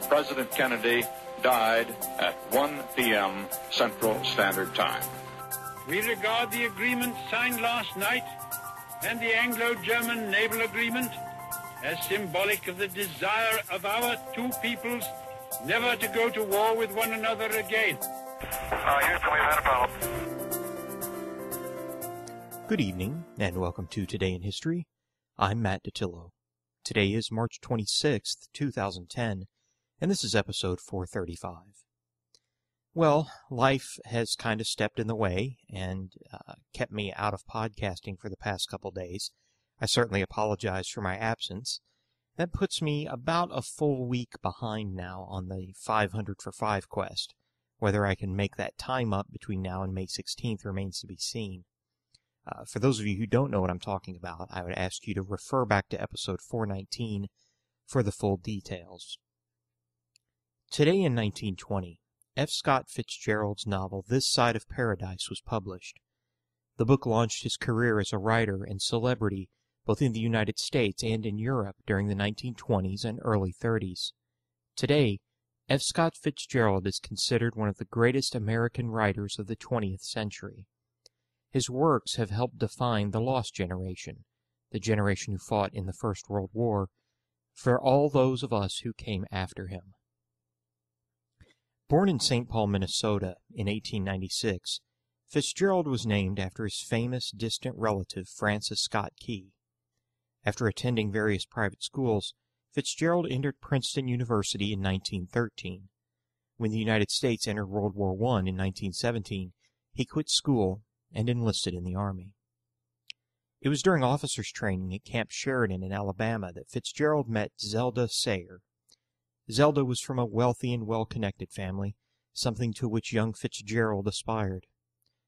President Kennedy died at 1 p.m. Central Standard Time. We regard the agreement signed last night and the Anglo-German naval agreement as symbolic of the desire of our two peoples never to go to war with one another again. Houston, we've had a problem. Good evening, and welcome to Today in History. I'm Matt Datillo. Today is March 26th, 2010, and this is episode 435. Well, life has kind of stepped in the way and kept me out of podcasting for the past couple days. I certainly apologize for my absence. That puts me about a full week behind now on the 500 for 5 quest. Whether I can make that time up between now and May 16th remains to be seen. For those of you who don't know what I'm talking about, I would ask you to refer back to episode 419 for the full details. Today in 1920, F. Scott Fitzgerald's novel This Side of Paradise was published. The book launched his career as a writer and celebrity both in the United States and in Europe during the 1920s and early 30s. Today, F. Scott Fitzgerald is considered one of the greatest American writers of the 20th century. His works have helped define the Lost Generation, the generation who fought in the First World War, for all those of us who came after him. Born in St. Paul, Minnesota in 1896, Fitzgerald was named after his famous distant relative Francis Scott Key. After attending various private schools, Fitzgerald entered Princeton University in 1913. When the United States entered World War I in 1917, he quit school and enlisted in the Army. It was during officers' training at Camp Sheridan in Alabama that Fitzgerald met Zelda Sayer. Zelda was from a wealthy and well-connected family, something to which young Fitzgerald aspired.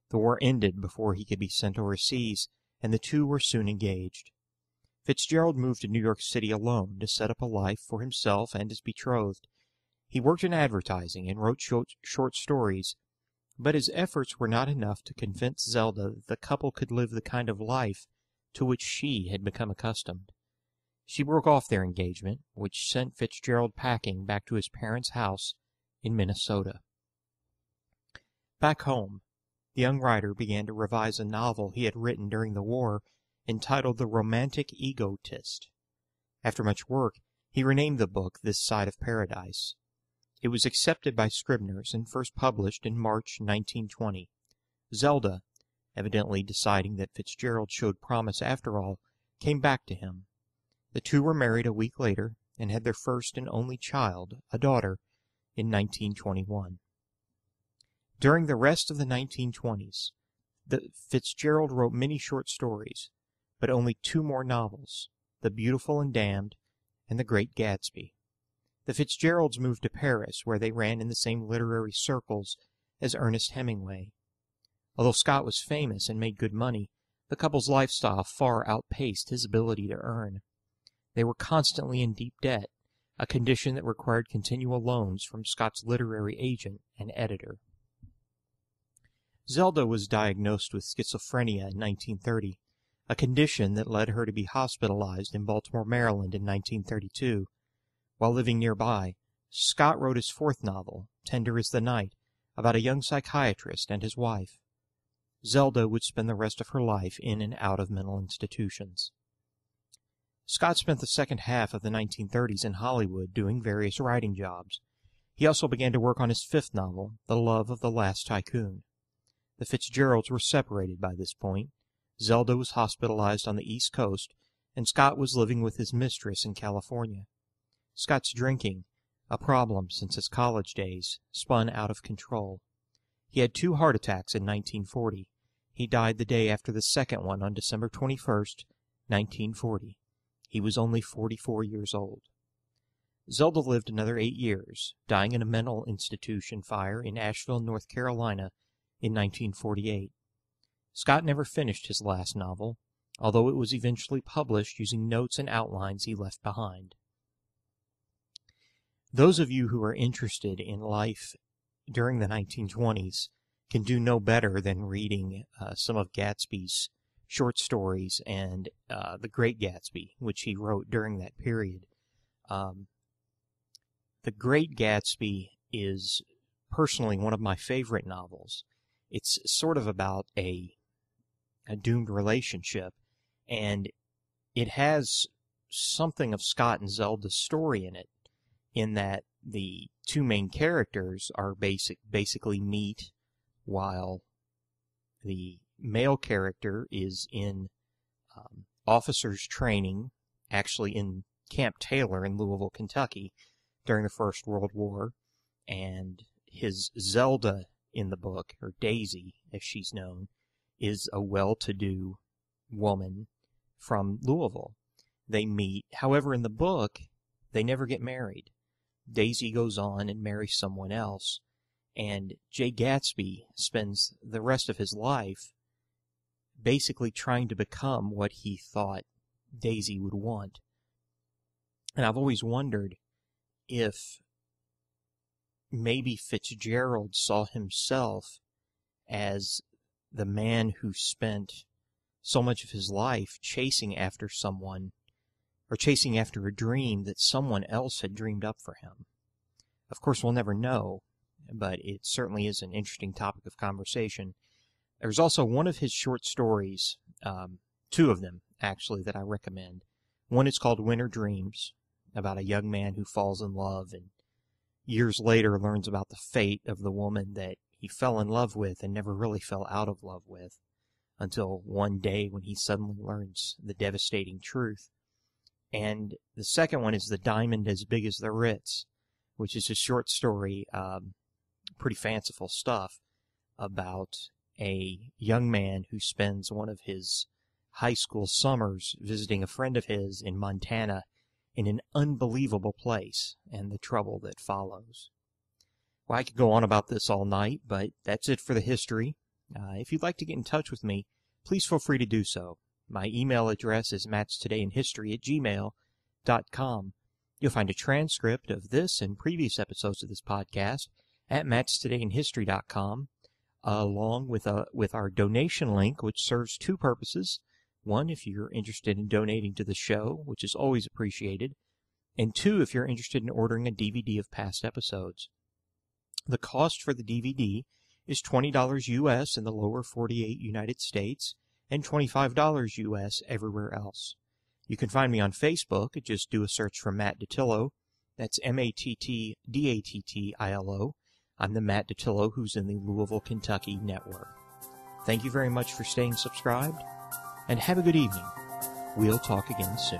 The war ended before he could be sent overseas, and the two were soon engaged. Fitzgerald moved to New York City alone to set up a life for himself and his betrothed. He worked in advertising and wrote short stories, but his efforts were not enough to convince Zelda that the couple could live the kind of life to which she had become accustomed. She broke off their engagement, which sent Fitzgerald packing back to his parents' house in Minnesota. Back home, the young writer began to revise a novel he had written during the war entitled The Romantic Egotist. After much work, he renamed the book This Side of Paradise. It was accepted by Scribner's and first published in March 1920. Zelda, evidently deciding that Fitzgerald showed promise after all, came back to him. The two were married a week later and had their first and only child, a daughter, in 1921. During the rest of the 1920s, Fitzgerald wrote many short stories, but only two more novels, The Beautiful and Damned and The Great Gatsby. The Fitzgeralds moved to Paris, where they ran in the same literary circles as Ernest Hemingway. Although Scott was famous and made good money, the couple's lifestyle far outpaced his ability to earn. They were constantly in deep debt, a condition that required continual loans from Scott's literary agent and editor. Zelda was diagnosed with schizophrenia in 1930, a condition that led her to be hospitalized in Baltimore, Maryland in 1932. While living nearby, Scott wrote his fourth novel, Tender is the Night, about a young psychiatrist and his wife. Zelda would spend the rest of her life in and out of mental institutions. Scott spent the second half of the 1930s in Hollywood doing various writing jobs. He also began to work on his fifth novel, The Love of the Last Tycoon. The Fitzgeralds were separated by this point. Zelda was hospitalized on the East Coast, and Scott was living with his mistress in California. Scott's drinking, a problem since his college days, spun out of control. He had 2 heart attacks in 1940. He died the day after the second one on December 21st, 1940. He was only 44 years old. Zelda lived another 8 years, dying in a mental institution fire in Asheville, North Carolina in 1948. Scott never finished his last novel, although it was eventually published using notes and outlines he left behind. Those of you who are interested in life during the 1920s can do no better than reading some of Gatsby's short stories and The Great Gatsby, which he wrote during that period. The Great Gatsby is personally one of my favorite novels. It's sort of about a doomed relationship, and it has something of Scott and Zelda's story in it, in that the two main characters are basically meet while the male character is in officers training, actually in Camp Taylor in Louisville, Kentucky, during the First World War, and his Zelda in the book, or Daisy as she's known, is a well-to-do woman from Louisville. They meet. However, in the book, they never get married. Daisy goes on and marries someone else, and Jay Gatsby spends the rest of his life basically trying to become what he thought Daisy would want. And I've always wondered if maybe Fitzgerald saw himself as the man who spent so much of his life chasing after someone, or chasing after a dream that someone else had dreamed up for him. Of course, we'll never know, but it certainly is an interesting topic of conversation. There's also one of his short stories, two of them, actually, that I recommend. One is called Winter Dreams, about a young man who falls in love and years later learns about the fate of the woman that he fell in love with and never really fell out of love with, until one day when he suddenly learns the devastating truth. And the second one is The Diamond as Big as the Ritz, which is a short story, pretty fanciful stuff, about a young man who spends one of his high school summers visiting a friend of his in Montana in an unbelievable place, and the trouble that follows. Well, I could go on about this all night, but that's it for the history. If you'd like to get in touch with me, please feel free to do so. My email address is mattstodayinhistory@gmail.com. You'll find a transcript of this and previous episodes of this podcast at mattstodayinhistory.com, along with our donation link, which serves two purposes. One, if you're interested in donating to the show, which is always appreciated. And two, if you're interested in ordering a DVD of past episodes. The cost for the DVD is $20 U.S. in the lower 48 United States and $25 U.S. everywhere else. You can find me on Facebook. Just do a search for Matt Dattilo. That's MattDattilo. I'm the Matt Dattilo who's in the Louisville, Kentucky network. Thank you very much for staying subscribed, and have a good evening. We'll talk again soon.